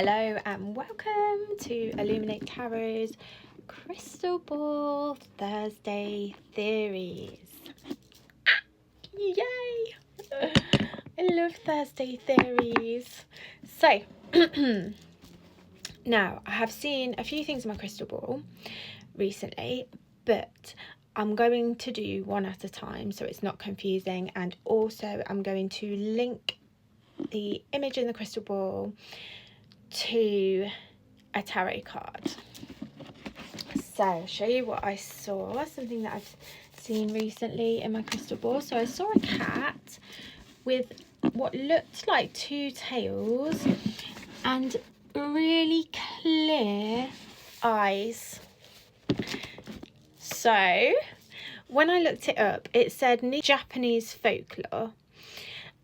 Hello and welcome to Illuminate Tarot's Crystal Ball Thursday Theories. Yay! I love Thursday Theories. So, now I have seen a few things in my crystal ball recently, but I'm going to do one at a time so it's not confusing, and also I'm going to link the image in the crystal ball to a tarot card. So I'll show you what I saw, something that I've seen recently in my crystal ball. So I saw a cat with what looked like two tails and really clear eyes. So when I looked it up, it said Japanese folklore,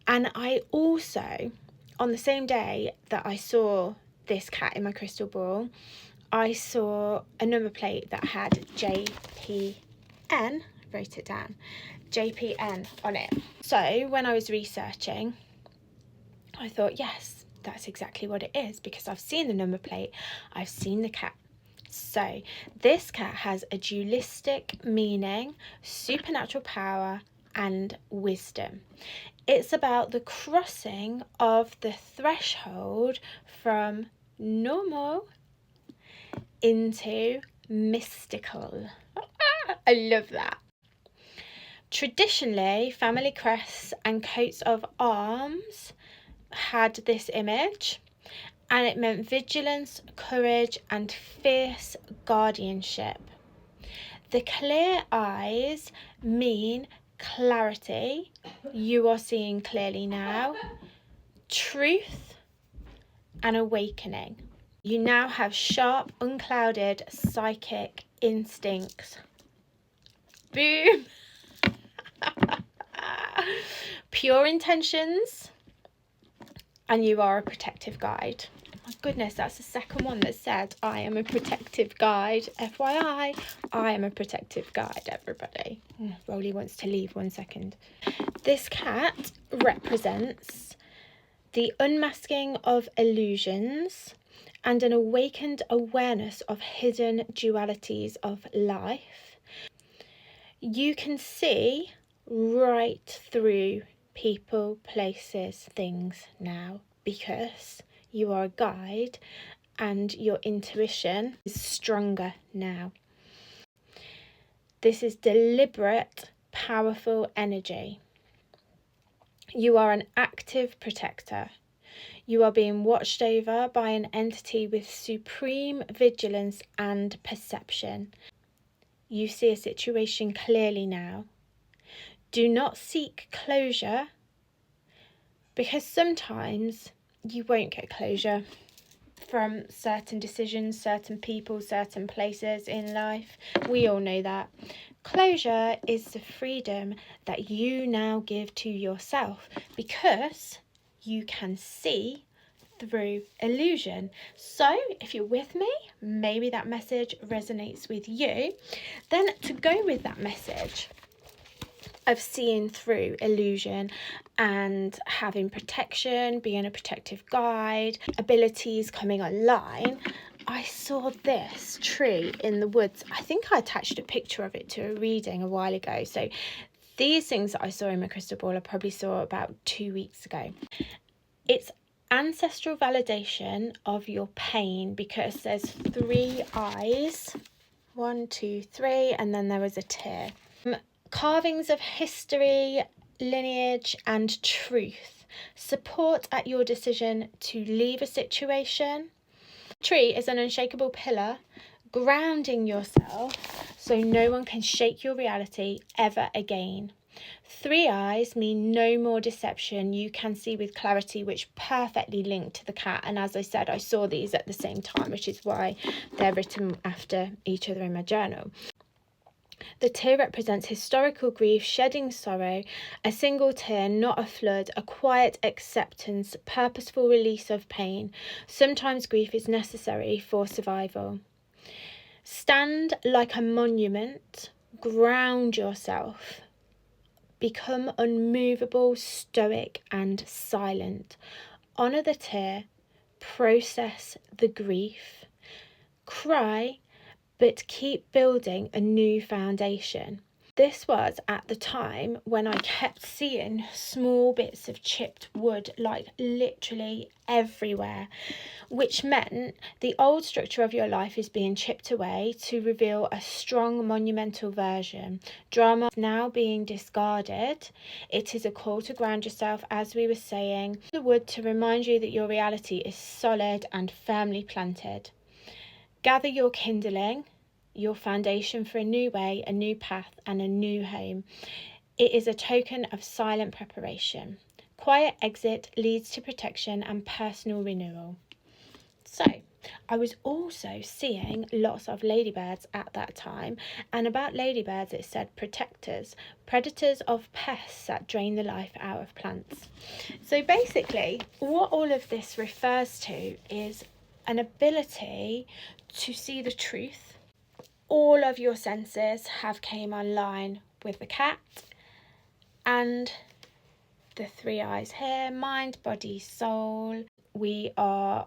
and I also, on the same day that I saw this cat in my crystal ball, I saw a number plate that had JPN, I wrote it down, JPN on it. So when I was researching, I thought, yes, that's exactly what it is, because I've seen the number plate, I've seen the cat. So this cat has a dualistic meaning, supernatural power, and wisdom. It's about the crossing of the threshold from normal into mystical. I love that. Traditionally, family crests and coats of arms had this image, and it meant vigilance, courage, and fierce guardianship. The clear eyes mean clarity, you are seeing clearly now, truth, and awakening. You now have sharp, unclouded psychic instincts. Boom! Pure intentions, and you are a protective guide. My goodness, that's the second one that said I am a protective guide. FYI, I am a protective guide, everybody. Rolly wants to leave, 1 second. This cat represents the unmasking of illusions and an awakened awareness of hidden dualities of life. You can see right through people, places, things now, because you are a guide and your intuition is stronger now. This is deliberate, powerful energy. You are an active protector. You are being watched over by an entity with supreme vigilance and perception. You see a situation clearly now. Do not seek closure, because sometimes you won't get closure from certain decisions, certain people, certain places in life. We all know that. Closure is the freedom that you now give to yourself, because you can see through illusion. So if you're with me, maybe that message resonates with you. Then to go with that message of seeing through illusion and having protection, being a protective guide, abilities coming online, I saw this tree in the woods. I think I attached a picture of it to a reading a while ago. So these things that I saw in my crystal ball I probably saw about 2 weeks ago. It's ancestral validation of your pain, because there's 3 eyes, 1, 2, 3, and then there was a tear. Carvings of history, lineage, and truth. Support at your decision to leave a situation. Tree is an unshakable pillar, grounding yourself so no one can shake your reality ever again. 3 eyes mean no more deception. You can see with clarity, which perfectly linked to the cat. And as I said, I saw these at the same time, which is why they're written after each other in my journal. The tear represents historical grief, shedding sorrow, a single tear, not a flood, a quiet acceptance, purposeful release of pain. Sometimes grief is necessary for survival. Stand like a monument, ground yourself. Become unmovable, stoic, and silent. Honour the tear, process the grief, cry, but keep building a new foundation. This was at the time when I kept seeing small bits of chipped wood, like literally everywhere, which meant the old structure of your life is being chipped away to reveal a strong, monumental version. Drama now being discarded. It is a call to ground yourself, as we were saying. The wood to remind you that your reality is solid and firmly planted. Gather your kindling, your foundation for a new way, a new path, and a new home. It is a token of silent preparation. Quiet exit leads to protection and personal renewal. So, I was also seeing lots of ladybirds at that time, and about ladybirds it said protectors, predators of pests that drain the life out of plants. So basically, what all of this refers to is an ability to see the truth. All of your senses have came online with the cat and the three eyes here, mind, body, soul. We are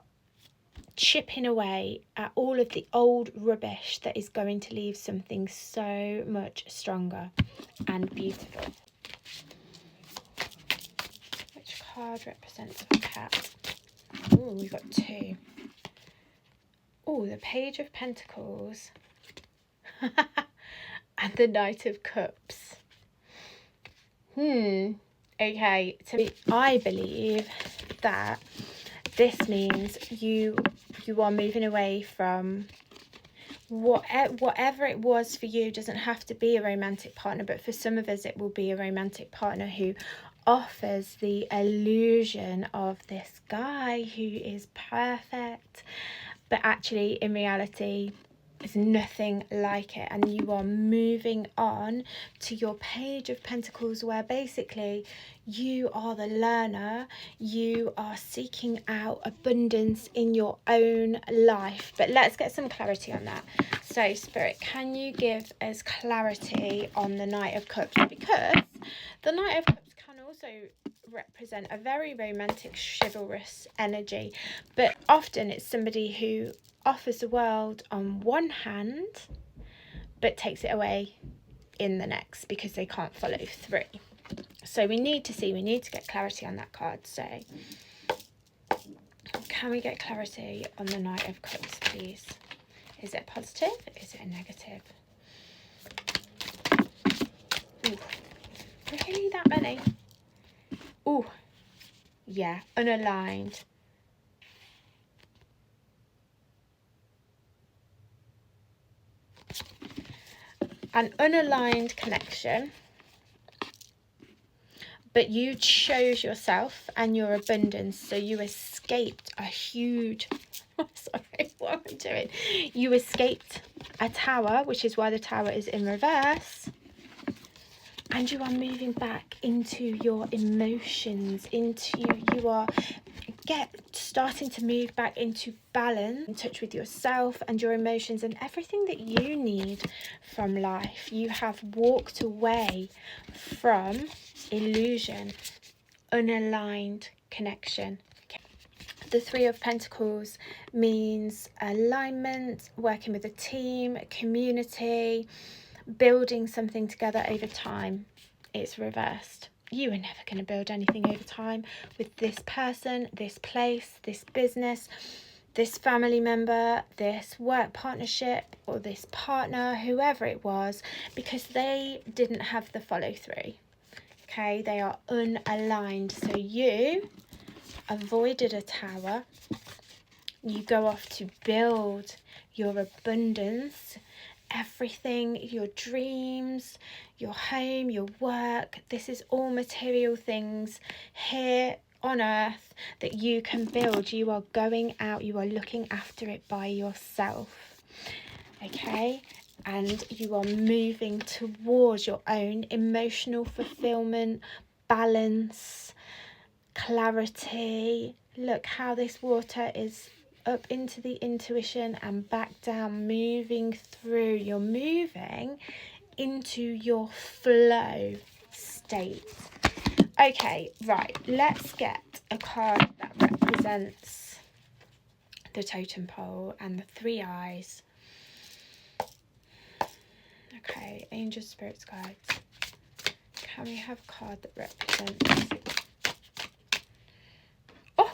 chipping away at all of the old rubbish that is going to leave something so much stronger and beautiful. Which card represents a cat? Oh, we've got two. Oh, the Page of Pentacles. And the Knight of Cups. Okay, I believe that this means you are moving away from whatever it was for you. Doesn't have to be a romantic partner, but for some of us it will be a romantic partner who offers the illusion of this guy who is perfect, but actually in reality is nothing like it, and you are moving on to your Page of Pentacles, where basically you are the learner, you are seeking out abundance in your own life. But let's get some clarity on that. So Spirit, can you give us clarity on the Knight of Cups? Because the Knight of Cups can also represent a very romantic, chivalrous energy, but often it's somebody who offers the world on one hand but takes it away in the next because they can't follow through. So we need to get clarity on that card. So can we get clarity on the Knight of Cups, please? Is it positive? Is it a negative? Ooh, really, that many? Ooh, yeah, unaligned. An unaligned connection, but you chose yourself and your abundance, so you escaped a huge sorry, what am I doing? You escaped a tower, which is why the tower is in reverse, and you are moving back into your emotions, you are starting to move back into balance, in touch with yourself and your emotions and everything that you need from life. You have walked away from illusion, unaligned connection. The Three of Pentacles means alignment, working with a team, community, building something together over time. It's reversed. You are never going to build anything over time with this person, this place, this business, this family member, this work partnership, or this partner, whoever it was, because they didn't have the follow through. Okay, they are unaligned. So you avoided a tower. You go off to build your abundance, everything, your dreams, your home, your work. This is all material things here on earth that you can build. You are going out, you are looking after it by yourself, okay? And you are moving towards your own emotional fulfillment, balance, clarity. Look how this water is up into the intuition and back down, moving through. You're moving into your flow state. Okay, right, let's get a card that represents the totem pole and the 3 eyes. Okay, angels, spirits, guides. Can we have a card that represents... Oh!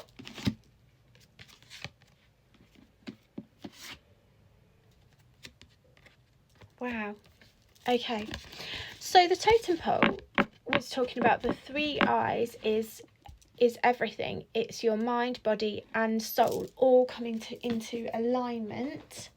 Wow. Okay. So the totem pole was talking about the 3 eyes is everything. It's your mind, body and soul all coming into alignment.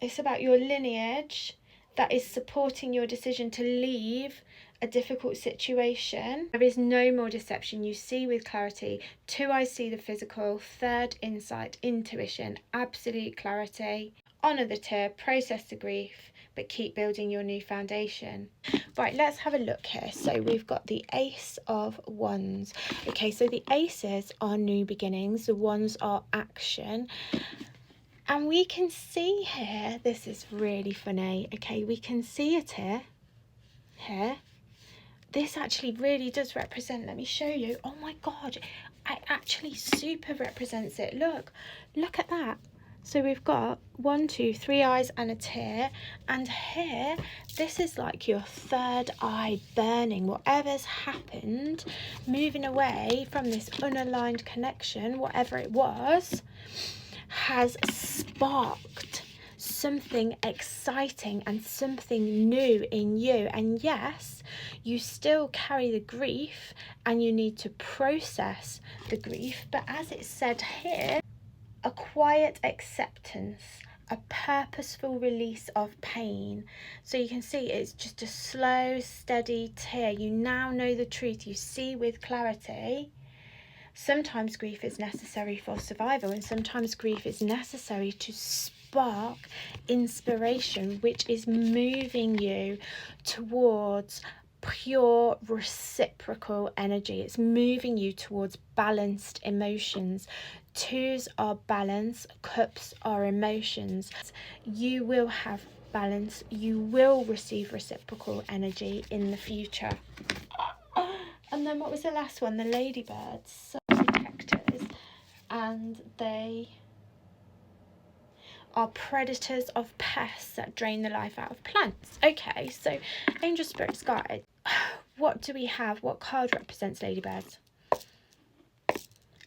It's about your lineage that is supporting your decision to leave a difficult situation. There is no more deception. You see with clarity. 2 eyes see the physical. 3rd, insight, intuition, absolute clarity. Honour the tear, process the grief, but keep building your new foundation. Right, let's have a look here. So we've got the Ace of Wands. Okay, so the aces are new beginnings. The wands are action. And we can see here, this is really funny. Okay, we can see it here. This actually really does represent, let me show you. Oh my God, it actually super represents it. Look at that. So we've got 1, 2, 3 eyes and a tear. And here, this is like your 3rd eye burning. Whatever's happened, moving away from this unaligned connection, whatever it was, has sparked something exciting and something new in you. And yes, you still carry the grief and you need to process the grief, but as it said here, a quiet acceptance, a purposeful release of pain. So you can see it's just a slow, steady tear. You now know the truth. You see with clarity. Sometimes grief is necessary for survival, and sometimes grief is necessary to spark inspiration, which is moving you towards pure reciprocal energy. It's moving you towards balanced emotions. 2s are balance, cups are emotions. You will have balance. You will receive reciprocal energy in the future. And then what was the last one? The ladybirds, protectors, and they are predators of pests that drain the life out of plants. Okay, so angel, spirits, guides. What do we have? What card represents ladybirds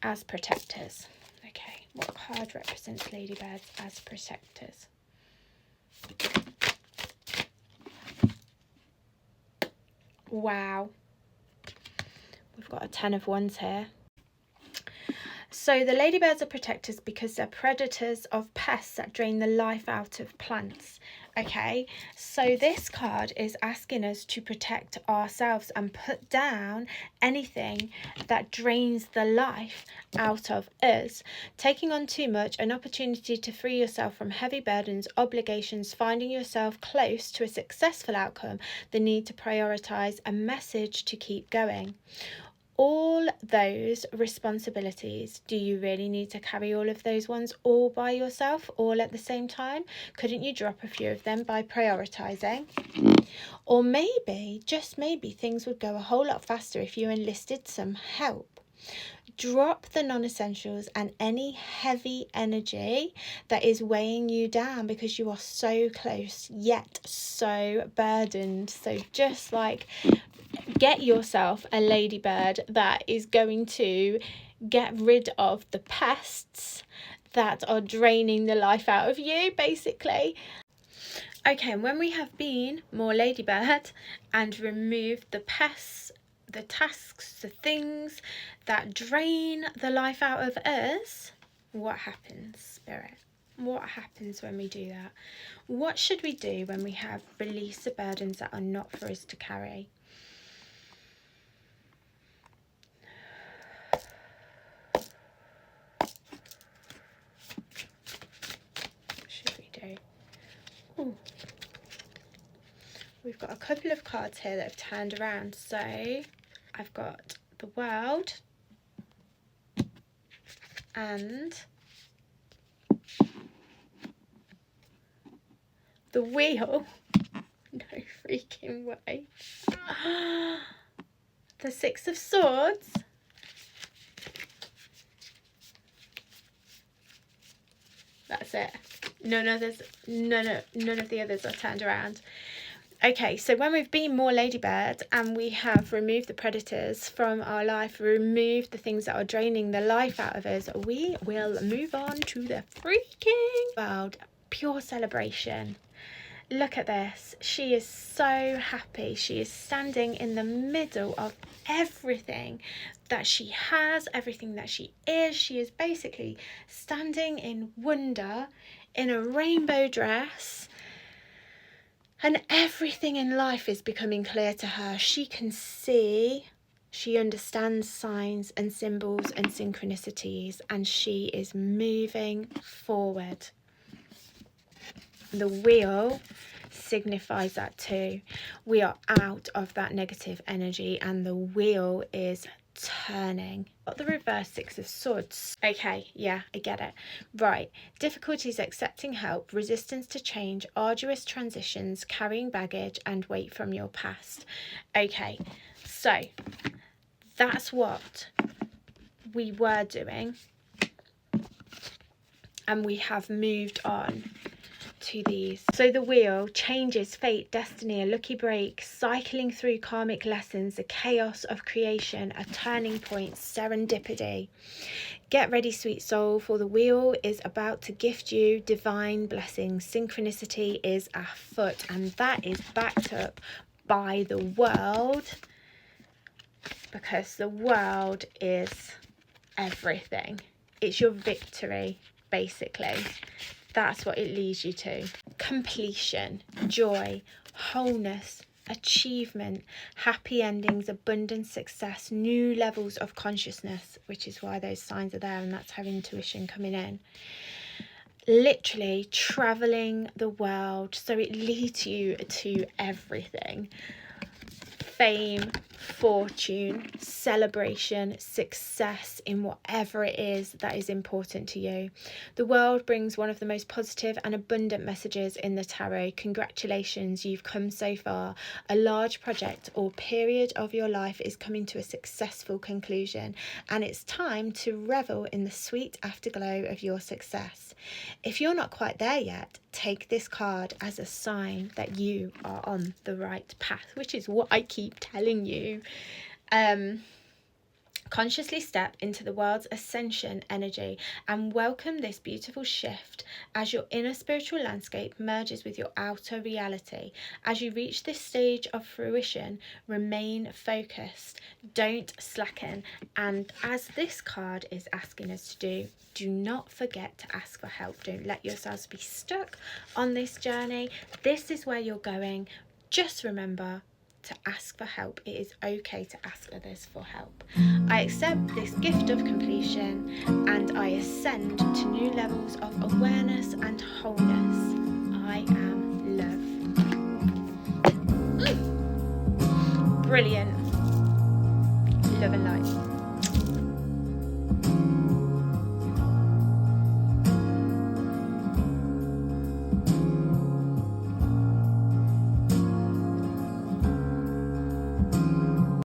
as protectors? Okay, what card represents ladybirds as protectors? Wow. We've got a 10 of Wands here. So the ladybirds are protectors because they're predators of pests that drain the life out of plants. Okay, so this card is asking us to protect ourselves and put down anything that drains the life out of us. Taking on too much, an opportunity to free yourself from heavy burdens, obligations, finding yourself close to a successful outcome, the need to prioritize, a message to keep going. All those responsibilities, do you really need to carry all of those ones all by yourself, all at the same time? Couldn't you drop a few of them by prioritising? Or maybe, just maybe, things would go a whole lot faster if you enlisted some help. Drop the non-essentials and any heavy energy that is weighing you down because you are so close yet so burdened. So just like get yourself a ladybird that is going to get rid of the pests that are draining the life out of you, basically. Okay, and when we have been more ladybird and removed the pests, the tasks, the things that drain the life out of us, what happens, Spirit? What happens when we do that? What should we do when we have released the burdens that are not for us to carry? Ooh. We've got a couple of cards here that have turned around. So I've got the World and the Wheel. No freaking way. The Six of Swords. That's it. None of the others are turned around. Okay, so when we've been more ladybird and we have removed the predators from our life, removed the things that are draining the life out of us, we will move on to the freaking world. Pure celebration. Look at this. She is so happy. She is standing in the middle of everything that she has, everything that she is. She is basically standing in wonder in a rainbow dress. And everything in life is becoming clear to her. She can see, she understands signs and symbols and synchronicities, and she is moving forward. The wheel signifies that too. We are out of that negative energy and the wheel is turning. Got the reverse Six of Swords. Okay, yeah, I get it. Right. Difficulties accepting help, resistance to change, arduous transitions, carrying baggage, and weight from your past. Okay, so that's what we were doing. And we have moved on to these. So the wheel, changes, fate, destiny, a lucky break, cycling through karmic lessons, the chaos of creation, a turning point, serendipity. Get ready, sweet soul, for the wheel is about to gift you divine blessings. Synchronicity is afoot, and that is backed up by the world, because the world is everything. It's your victory, basically. That's what it leads you to. Completion, joy, wholeness, achievement, happy endings, abundance, success, new levels of consciousness, which is why those signs are there, and that's her intuition coming in. Literally traveling the world, so it leads you to everything. Fame, fortune, celebration, success in whatever it is that is important to you. The world brings one of the most positive and abundant messages in the tarot. Congratulations, you've come so far. A large project or period of your life is coming to a successful conclusion, and it's time to revel in the sweet afterglow of your success. If you're not quite there yet, take this card as a sign that you are on the right path, which is what I keep telling you. Consciously step into the world's ascension energy and welcome this beautiful shift as your inner spiritual landscape merges with your outer reality. As you reach this stage of fruition, remain focused, don't slacken, and as this card is asking us to do not forget to ask for help. Don't let yourselves be stuck on this journey. This is where you're going. Just remember to ask for help. It is okay to ask others for help. I accept this gift of completion and I ascend to new levels of awareness and wholeness. I am love. Brilliant.